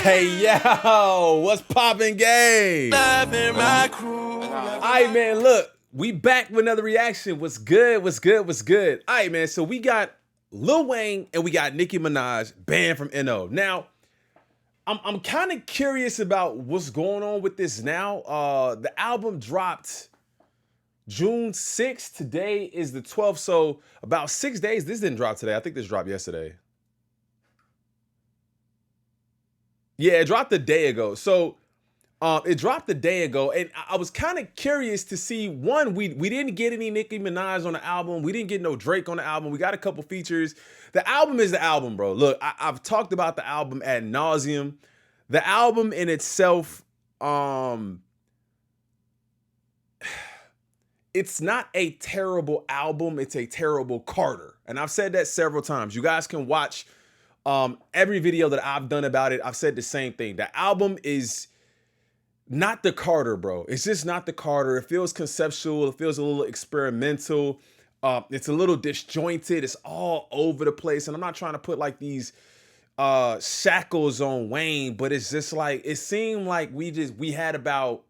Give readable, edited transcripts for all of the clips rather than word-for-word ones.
Hey yo, what's poppin', gang? Alright, man, look, we back with another reaction. What's good? What's good? What's good? Alright, man, so we got Lil Wayne and we got Nicki Minaj banned from NO. Now, I'm kind of curious about what's going on with this now. The album dropped June 6th. Today is the 12th, so about 6 days. This didn't drop today. I think this dropped yesterday. Yeah, it dropped a day ago. So it dropped a day ago, and I was kind of curious to see, one, we didn't get any Nicki Minaj on the album. We didn't get no Drake on the album. We got a couple features. The album is the album, bro. Look, I've talked about the album ad nauseum. The album in itself, it's not a terrible album. It's a terrible Carter. And I've said that several times. You guys can watch every video that I've done about it. I've said the same thing. The album is not the Carter, bro. It's just not the Carter. It feels conceptual. It feels a little experimental. It's a little disjointed. It's all over the place. And I'm not trying to put like these shackles on Wayne, but it's just like, it seemed like we had about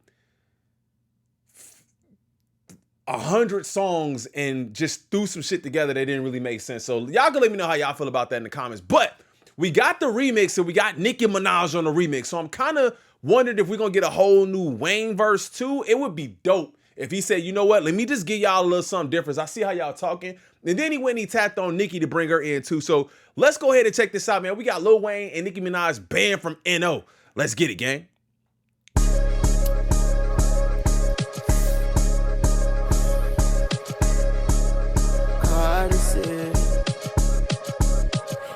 100 songs and just threw some shit together that didn't really make sense. So y'all can let me know how y'all feel about that in the comments. But we got the remix, and we got Nicki Minaj on the remix. So I'm kind of wondering if we're gonna get a whole new Wayne verse too. It would be dope if he said, you know what, let me just give y'all a little something different. I see how y'all talking. And then he went and he tapped on Nicki to bring her in too. So let's go ahead and check this out, man. We got Lil Wayne and Nicki Minaj banned from NO. Let's get it, gang.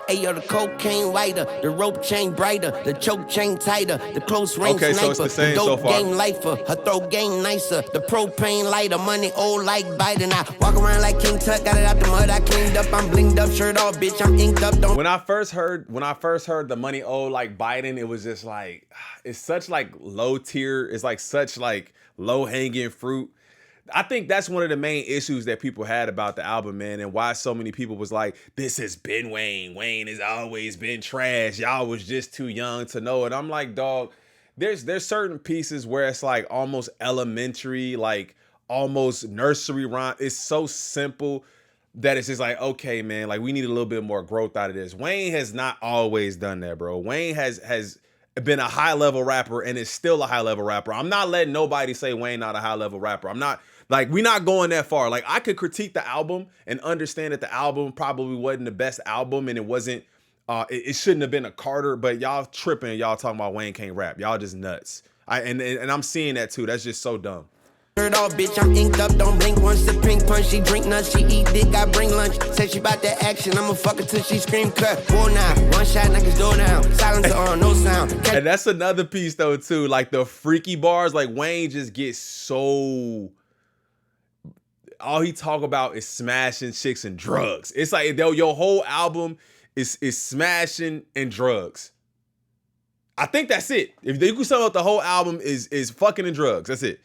Hey, yo, the cocaine whiter, the rope chain brighter, the choke chain tighter, the close range okay, sniper, so it's the same dope so far. game lifer, her throat game nicer, the propane lighter, money old like Biden. I walk around like King Tut, got it out the mud, I cleaned up, I'm blinged up, shirt off, bitch, I'm inked up. Don't. When I first heard the money old like Biden, it was just like, it's such like low tier. It's like such like low hanging fruit. I think that's one of the main issues that people had about the album, man, and why so many people was like, this has been Wayne. Wayne has always been trash. Y'all was just too young to know it. I'm like, dog, there's certain pieces where it's like almost elementary, like almost nursery rhyme. It's so simple that it's just like, okay, man, like we need a little bit more growth out of this. Wayne has not always done that, bro. Wayne has been a high level rapper and is still a high level rapper. I'm not letting nobody say Wayne not a high level rapper. I'm not. Like, we're not going that far. Like, I could critique the album and understand that the album probably wasn't the best album and it wasn't, it shouldn't have been a Carter, but y'all tripping, y'all talking about Wayne can't rap. Y'all just nuts. And I'm seeing that too. That's just so dumb. Shirt off, bitch, I'm inked up, don't blink once, the pink punch, she drink nuts, she eat dick, I bring lunch, say she about that action, I'ma fuck her till she scream cut, 4-9, one shot, knock door down, silencer on, no sound. And that's another piece though too, like the freaky bars, like Wayne just gets so... all he talk about is smashing chicks and drugs. It's like, though, your whole album is smashing and drugs. I think that's it. If you can sum up the whole album is fucking and drugs. That's it.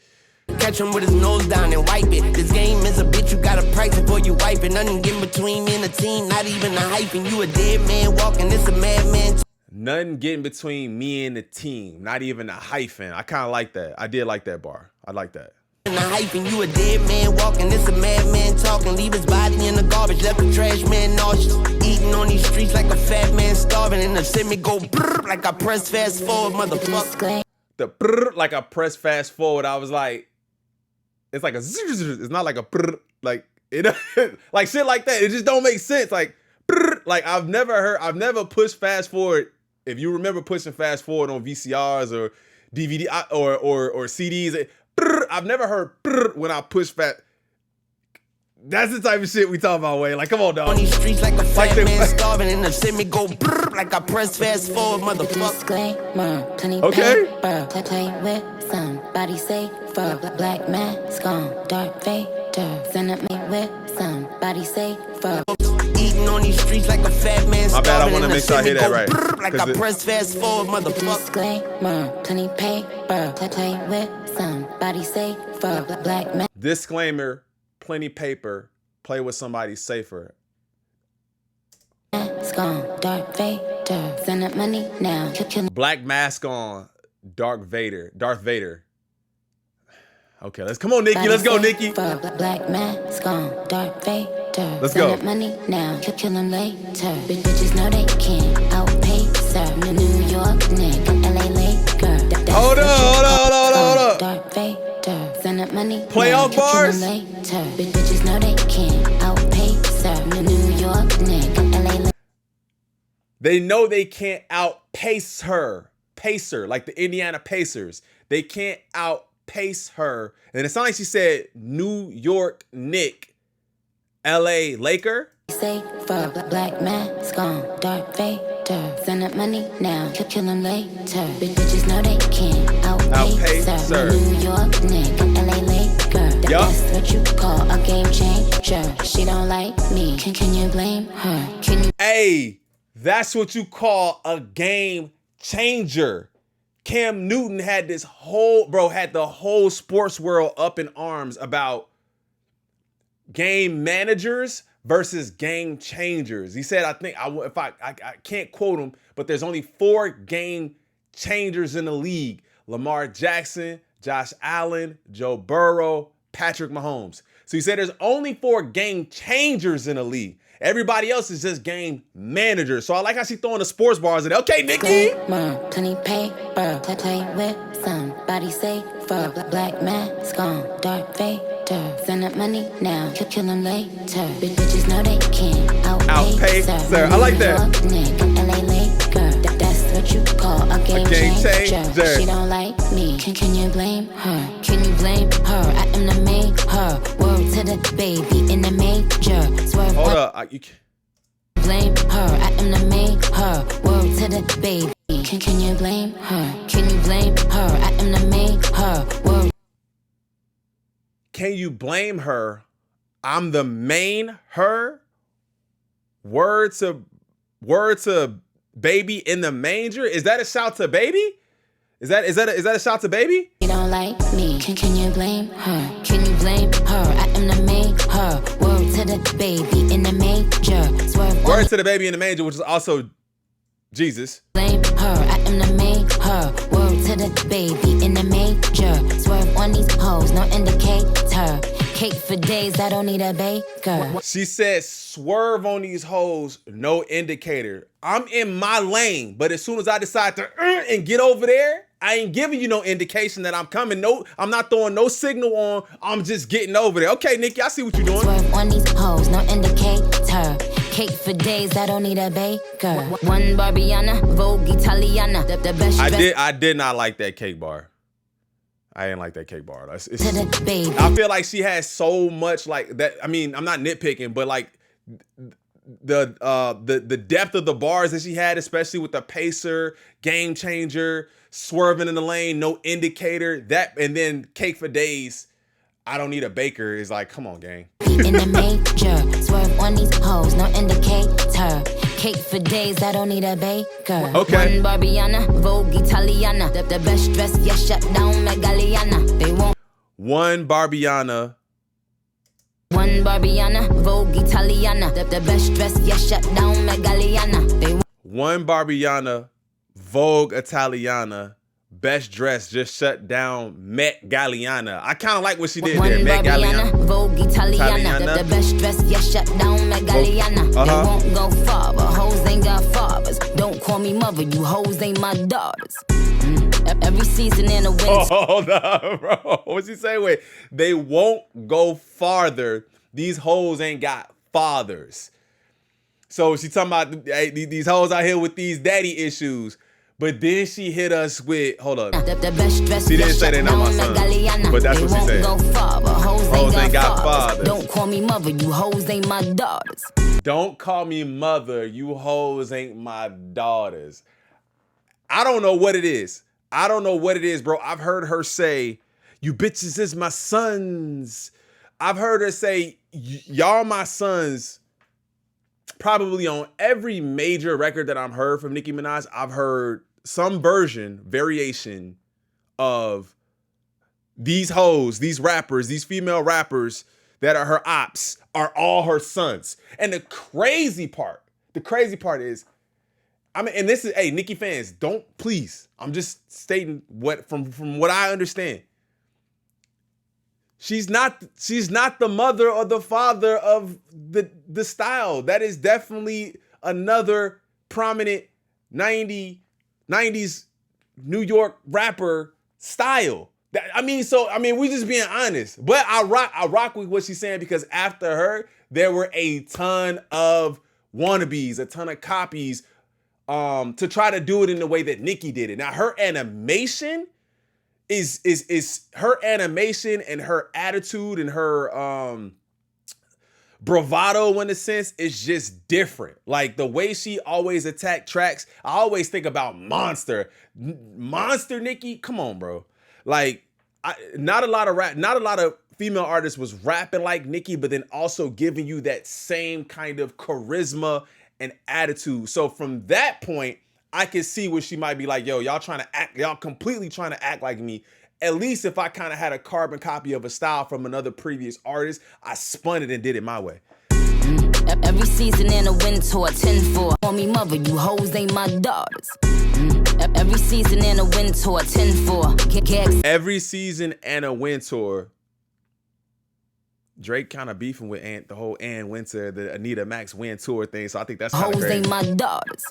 Catch him with his nose down and wipe it. This game is a bitch, you gotta price it before you wipe it. Nothing getting between me and the team, not even a hyphen. You a dead man walking, this a madman. Nothing getting between me and the team, not even a hyphen. I kind of like that. I did like that bar. I like that. In the hyping, you a dead man walking, this a madman talking, leave his body in the garbage, left a trash man nauseous, eating on these streets like a fat man starving, and the semi go brrr, like I press fast forward, motherfucker. The brrr, like I press fast forward, I was like, it's like a zzz, it's not like a brrr, like it, like shit like that. It just don't make sense. Like brrr, like I've never pushed fast forward. If you remember pushing fast forward on VCRs or DVD or CDs. I've never heard when I push fast. That's the type of shit we talking about, Wayne. Like, come on, dog. On these streets like a fat man starving, and the semi go brrr, like I press fast forward, motherfucker. Disclaimer, plenty okay. paper, play with somebody safer. Black mask on, dark Vader. Send at me with somebody safer. Eating on these streets like a fat man starving. My bad, I want to make sure I hear that right. Brrr, like I press fast forward, motherfucker. Disclaimer, plenty paper, play with somebody safer. Black mask. Disclaimer, plenty paper, play with somebody safer. Mask on, dark Vader. Vader. Send up money now. Kill Black mask on, Darth Vader. Okay, come on, Nicki. Let's go, Nicki. Black mask on, Darth Vader. Let's Send go. up money now. Kill him later. Bitches know they can't outpace her. New York nigga, LA Laker. Hold up. Darth Vader. Send up money Playoff now. bars? Kill him later. Bitches know they can't outpace her. New York nigga, LA Laker. They know they can't outpace her. Pacer, like the Indiana Pacers. They can't outpace her. And it sounds like she said New York Knick, LA Laker. Say for black mask on, Darth Vader. Send up money now, kill him later. Bitches know they can't outpace her. New York nigga, LA Laker. That's what you call a game changer. She don't like me. Can you blame her? Can you? Hey, that's what you call a game changer. Cam Newton had the whole sports world up in arms about game managers versus game changers. He said, I can't quote him, but there's only 4 game changers in the league: Lamar Jackson, Josh Allen, Joe Burrow, Patrick Mahomes. So he said there's only 4 game changers in the league. Everybody else is just game managers. So I like how she throwing the sports bars in there. Okay, Nicki. Plenty paper, play with somebody safer. Black mask on, Darth Vader. Send up money now, kill him later. Bitches know they can't outpace her. I like that. Nigga, LA Laker. That's what you call a game changer. She don't like me. Can you blame her? Can you blame her? I am the maker. Word to the baby in the major. Swerve. Hold up. Blame her, I am the maker. Word to the baby. Can you blame her? Can you blame her? I am the maker. Word. Can you blame her? I'm the main her. Word to baby in the manger. Is that a shout to baby? Is that a shout to baby? You don't like me. Can you blame her? Can you blame her? I am the maker. Word to the baby in the major. Swerve. Word to the baby in the manger, which is also Jesus. Blame her. I am the maker. Word to the baby in the major. Swerve on these hoes, no indicator. Cake for days, I don't need a baker. She said, swerve on these hoes, no indicator. I'm in my lane, but as soon as I decide to and get over there, I ain't giving you no indication that I'm coming. No, I'm not throwing no signal on. I'm just getting over there. Okay, Nicki, I see what you're doing. Swerve on these hoes, no indicator. Cake for days, I don't need a baker. One Barbiana, Vogue Italiana, the best. I did not like that cake bar. I didn't like that cake bar. I feel like she has so much like that. I mean, I'm not nitpicking, but like the depth of the bars that she had, especially with the pacer, game changer, swerving in the lane, no indicator, that, and then cake for days, I don't need a baker, is like, come on, gang. In the major, swerve on these hoes, no indicator. Cake for days, I don't need a baker. Okay. One Barbiana, Vogue Italiana, the best dress, yeah, shut down Megaliana. They won't. One Barbiana, Vogue Italiana, the best dress, yeah, shut down Megaliana. They won't. One Barbiana, Vogue Italiana, best dress, just shut down Met Galliana. I kind of like what she did there, Met Galliana. Vogue Italiana, the best dress, yeah, shut down Megaliana. They won't go far, but hoes ain't got fathers. Don't call me mother, you hoes ain't my daughters. Every season in the winter. Oh, hold up, bro. What's he say? Wait, they won't go farther. These hoes ain't got fathers. So she talking about, hey, these hoes out here with these daddy issues. But then she hit us with, hold up. The best dress, she didn't say they not my son, but that's what she said. Hoes ain't got fathers. Don't call me mother, you hoes ain't my daughters. Don't call me mother, you hoes ain't my daughters. I don't know what it is. Bro. I've heard her say, you bitches is my sons. I've heard her say, y'all my sons. Probably on every major record that I've heard from Nicki Minaj, I've heard some variation of these hoes, these rappers, these female rappers that are her ops are all her sons. And the crazy part is I mean, and this is, hey, Nicki fans, don't please. I'm just stating what from what I understand. She's not the mother or the father of the style. That is definitely another prominent 90s New York rapper style. We just being honest. But I rock with what she's saying, because after her, there were a ton of wannabes, a ton of copies, to try to do it in the way that Nicki did it. Now, her animation is her animation and her attitude and her bravado, in a sense, is just different. Like the way she always attacked tracks, I always think about Monster Nicki. Come on, bro. Like, not a lot of female artists was rapping like Nicki, but then also giving you that same kind of charisma and attitude. So from that point, I can see where she might be like, yo, y'all completely trying to act like me. At least if I kind of had a carbon copy of a style from another previous artist, I spun it and did it my way. Every season and a win tour, 10-4. Call me mother, you hoes ain't my daughters. Every season and a win tour, 10-4. Every season and a win tour. Drake kind of beefing with the whole Ann Winter, the Anita Max win tour thing. So I think that's kind of crazy. Hoes ain't my daughters.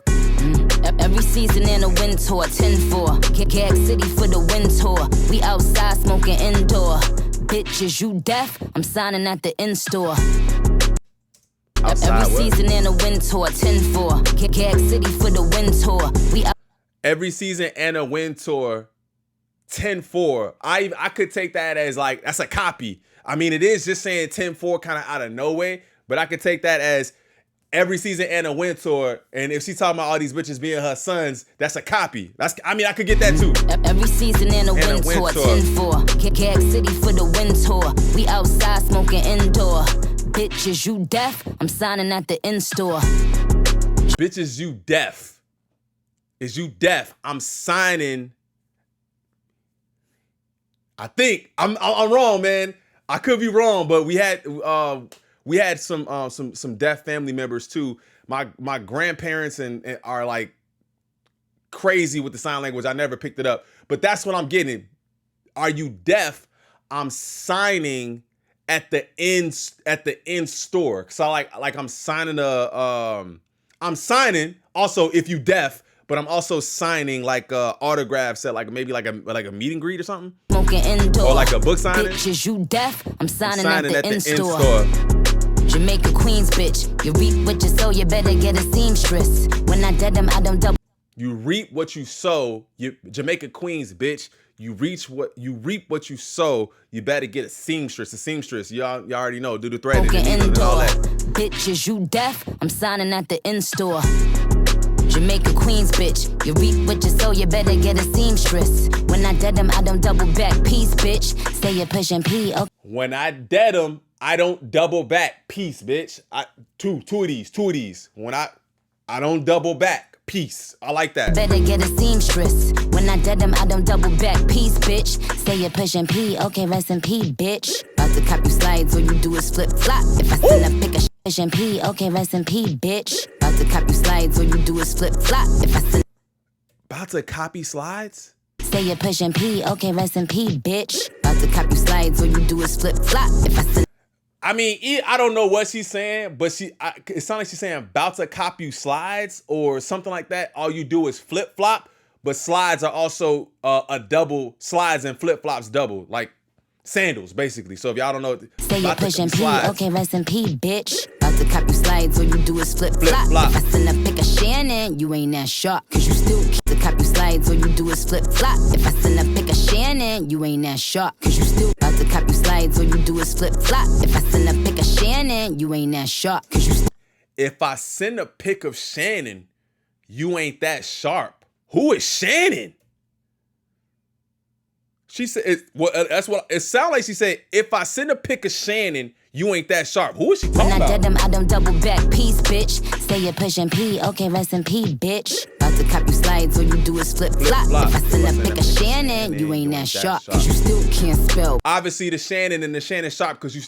Every season and a win tour, 10-4. Gag City for the win tour. We outside smoking indoor. Bitches, you deaf? I'm signing at the in-store. Outside Every season and a win tour, 10-4. Gag City for the win tour. Every season and a win tour, 10-4. I could take that as like, that's a copy. I mean, it is just saying 10-4 kind of out of nowhere, but I could take that as every season and a win tour. And if she's talking about all these bitches being her sons, that's a copy. I could get that too. Every season and a win tour, 10-4. Gag City for the win tour. We outside smoking indoor. Bitches, you deaf? I'm signing at the in-store. Bitches, you deaf? Is you deaf? I'm signing. I think I'm wrong, man. I could be wrong, but we had some deaf family members too. My grandparents and are like crazy with the sign language. I never picked it up, but that's what I'm getting. Are you deaf? I'm signing at the in store. So I'm signing I'm signing also if you deaf, but I'm also signing like autographs at maybe like a meet and greet or something. Or like a book signing. Bitches, you deaf? I'm signing at the in-store. Jamaica Queens, bitch. You reap what you sow, you better get a seamstress. When I dead them, I don't double. You reap what you sow. Jamaica Queens, bitch. You reap what you sow. You better get a seamstress. A seamstress, y'all already know. Do the threading and all that. Bitches, you deaf? I'm signing at the in-store. Jamaica Queens, bitch. You reap what you sow, you better get a seamstress. When I dead them, I don't double back. Peace, bitch. Say you're pushing P. Okay. When I dead them, I don't double back. Peace, bitch. Two of these. When I don't double back. Peace. I like that. Better get a seamstress. When I dead them, I don't double back. Peace, bitch. Say you're pushing P. Okay, rest in P, bitch. About to cop you slides, all you do is flip flop. If I send a pick a pushing P. Okay, rest in P, bitch. About to cop you slides, all you do is flip flop. If I send about to copy slides? Say you're pushing P. Okay, rest in P, bitch. About to cop you slides, all you do is flip flop. If I send I mean, I don't know what she's saying, but it sounds like she's saying about to cop you slides or something like that. All you do is flip flop, but slides are also a double. Slides and flip flops double, like sandals, basically. So if y'all don't know, say you're pushing P. Okay, rest in P, bitch. About to cop you slides, all you do is flip flop. If I send a pic of Shannon, you ain't that sharp, cause you still to cop you slides, all you do is flip flop. If I send a pic of Shannon, you ain't that sharp, cause you still about to cop you slides, all you do is flip flop. If I send a pic of Shannon, you ain't that sharp, cause you still. If I send a pic of Shannon, you ain't that sharp. Who is Shannon? She said, that's what it sounds like. She said, if I send a pic of Shannon, you ain't that sharp. Who is she talking about? When I dead them, I don't double back. Peace, bitch. Say you're pushing P. Okay, rest in P, bitch. About to cop you slides, all you do is flip flop. If I send a pic of Shannon, you ain't that sharp, cause you still can't spell. Obviously, the Shannon and the Shannon sharp, cause you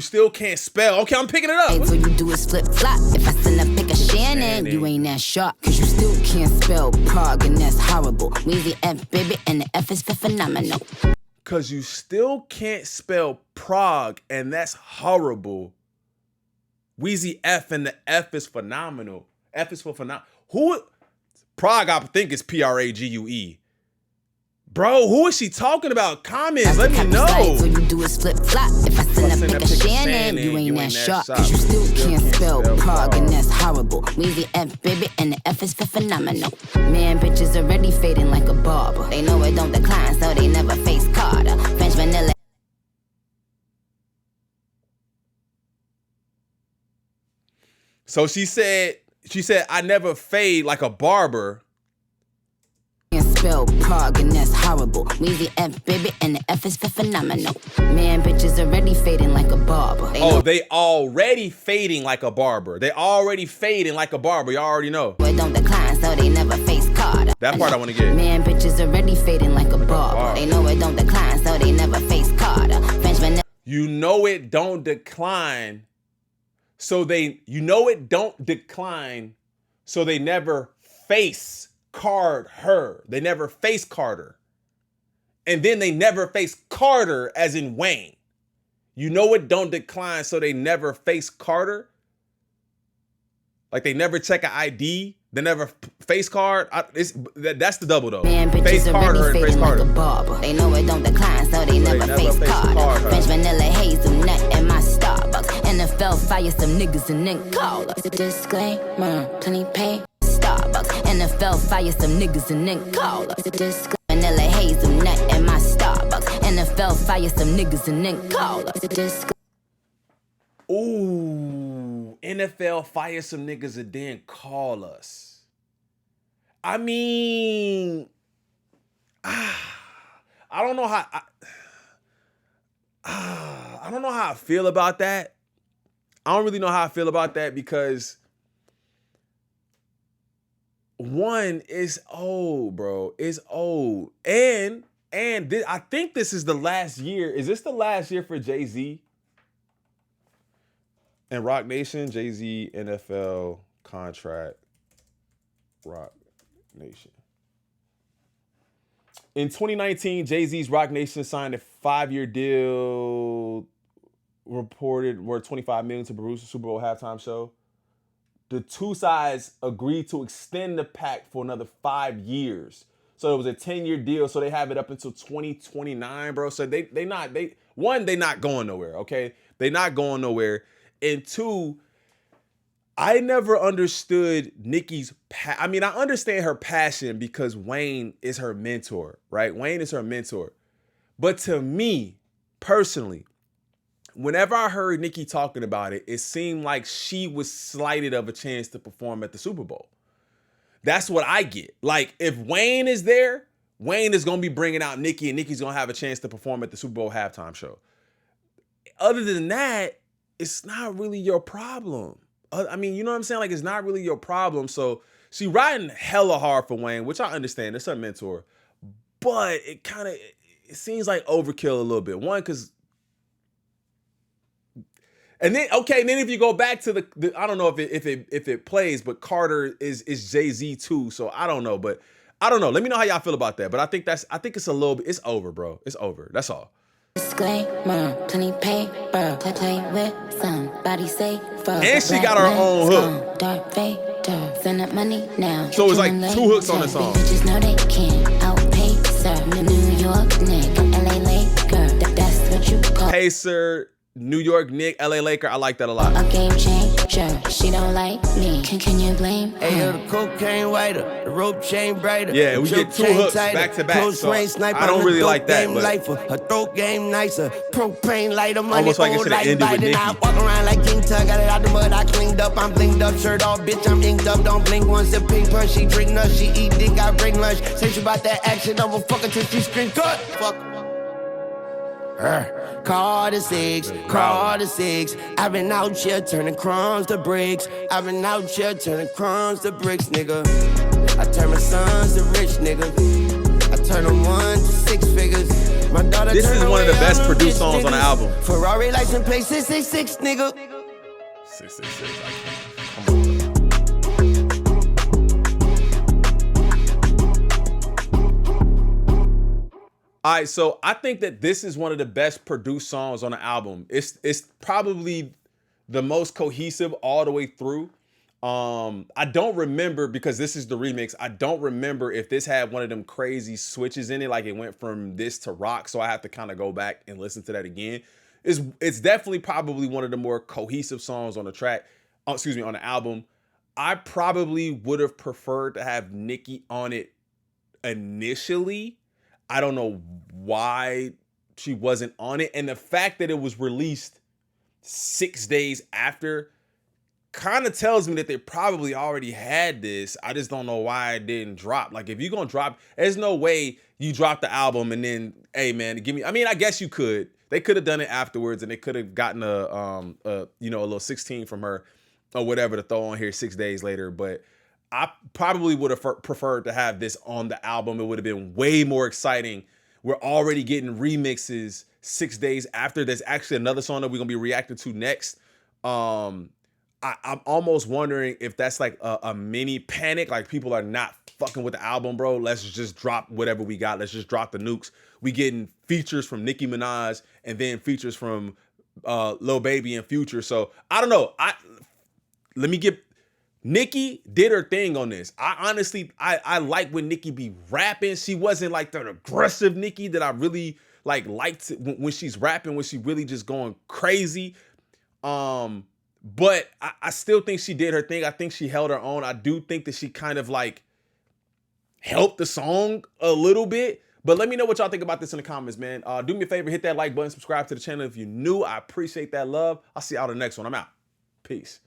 still can't spell. Okay, I'm picking it up. All you do is flip flop. If I send a pic of Shannon, you ain't that sharp, cause you still. still can't spell Prague, and that's horrible. Weezy F, baby, and the F is for phenomenal. Cause you still can't spell Prague, and that's horrible. Weezy F, and the F is phenomenal. F is for phenomenal. Who? Prague, I think it's Prague. Bro, who is she talking about? Comments, let me know. All you do is flip flop. If I send a pic of Shannon, you ain't that sharp. Cause you still can't spell Prague, and that's horrible. Weezy F, baby, and the F is for phenomenal. Man, bitches already fading like a barber. They know it don't decline, so they never face Carter. French vanilla. So she said, I never fade like a barber. Spell Prague, and that's horrible. Weezy F, baby, and the F is for phenomenal. Man, bitches already fading like a barber. They already fading like a barber. They already fading like a barber. Y'all already know. It don't decline, so they never face Carter. That part I want to get. Man, bitches already fading like a barber. They know it don't decline, so they never face Carter. French vanilla. You know it don't decline. So they never face card her. They never face Carter. And then they never face Carter as in Wayne. You know it don't decline, so they never face Carter. Like they never check an ID. They never face card. That's the double though. Man, face Carter and face Carter. Like a barber. They know it don't decline, so they never face Carter. French vanilla hazelnut in my Starbucks. NFL fire some niggas and then call us. Disclaimer, plenty pay. Starbucks. NFL fire some niggas and then call us. Disclaimer, vanilla hazelnut in my Starbucks. NFL fire some niggas and then call us. Ooh, NFL fire some niggas and then call us. I mean, I don't know how I don't know how I feel about that. I don't really know how I feel about that because one is old, bro. It's old. And I think this is the last year. Is this the last year for Jay-Z? And Rock Nation, Jay-Z, NFL contract, Rock Nation. In 2019, Jay-Z's Rock Nation signed a 5-year deal, reported worth $25 million to produce the Super Bowl halftime show. The two sides agreed to extend the pact for another 5 years. So it was a 10-year deal. So they have it up until 2029, bro. So they not going nowhere, okay? They not going nowhere. And two, I never understood Nicki's I mean, I understand her passion because Wayne is her mentor, right? Wayne is her mentor. But to me, personally, whenever I heard Nicki talking about it, it seemed like she was slighted of a chance to perform at the Super Bowl. That's what I get. Like, if Wayne is there, Wayne is going to be bringing out Nicki, and Nicki's going to have a chance to perform at the Super Bowl halftime show. Other than that, it's not really your problem. I mean, you know what I'm saying? Like, it's not really your problem. So she riding hella hard for Wayne, which I understand. It's her mentor. But it seems like overkill a little bit. One, because... And then, okay, and then if you go back to the I don't know if it plays, but Carter is Jay-Z too. So I don't know. But I don't know. Let me know how y'all feel about that. But I think it's a little bit, it's over, bro. It's over. That's all. Disclaimer, plenty paper, play with somebody safe. And she got her own hook. Darth Vader, send up money now. So it's like 2 hooks on the song. Bitches know they can't outpace her. New York Nick, LA Laker, that's what you call. Pacer, New York Nick, LA Laker. I like that a lot. A game changer. She don't like me. Can you blame her? Hey, the cocaine whiter, the rope chain brighter. Yeah, we get 2 hooks back to back. So I don't really like that. But her throat game nicer. Propane lighter, money almost like it old should have like ended with Biden. Nicki. I walk around like King Tug, got it out the mud. I cleaned up, I'm blinged up, shirt off, bitch. I'm inked up. Don't blink once. Sip pink punch. She drink nuts, she eat dick. I bring lunch. Say she about that action, I'ma fuck her till she scream cut. Fuck. Call the six. I've been out here turning crumbs to bricks. Nigga. I turn my sons to rich niggas. I turn them 1 to 6 figures. My daughter. This is one of the best produced songs on the album. Ferrari license plate 666, nigga. 666. Come on. All right, so I think that this is one of the best produced songs on the album. It's probably the most cohesive all the way through. I don't remember, because this is the remix. I don't remember if this had one of them crazy switches in it, like it went from this to rock. So I have to kind of go back and listen to that again. It's definitely probably one of the more cohesive songs on the track. Oh, excuse me, on the album. I probably would have preferred to have Nicki on it initially. I don't know why she wasn't on it. And the fact that it was released 6 days after kind of tells me that they probably already had this. I just don't know why it didn't drop. Like, if you're going to drop, there's no way you drop the album and then, hey man, give me, I mean, I guess you could. They could have done it afterwards, and they could have gotten a little 16 from her or whatever to throw on here 6 days later. But I probably would have preferred to have this on the album. It would have been way more exciting. We're already getting remixes 6 days after. There's actually another song that we're gonna be reacting to next. I'm almost wondering if that's like a mini panic. Like, people are not fucking with the album, bro. Let's just drop whatever we got. Let's just drop the nukes. We getting features from Nicki Minaj and then features from Lil Baby and Future. So I don't know. Let me get. Nicki did her thing on this. I honestly like when Nicki be rapping. She wasn't like the aggressive Nicki that I really liked when she's rapping, when she really just going crazy. But I still think she did her thing. I think she held her own. I do think that she kind of helped the song a little bit. But let me know what y'all think about this in the comments, man. Do me a favor, hit that like button, subscribe to the channel if you're new. I appreciate that love. I'll see y'all in the next one. I'm out. Peace.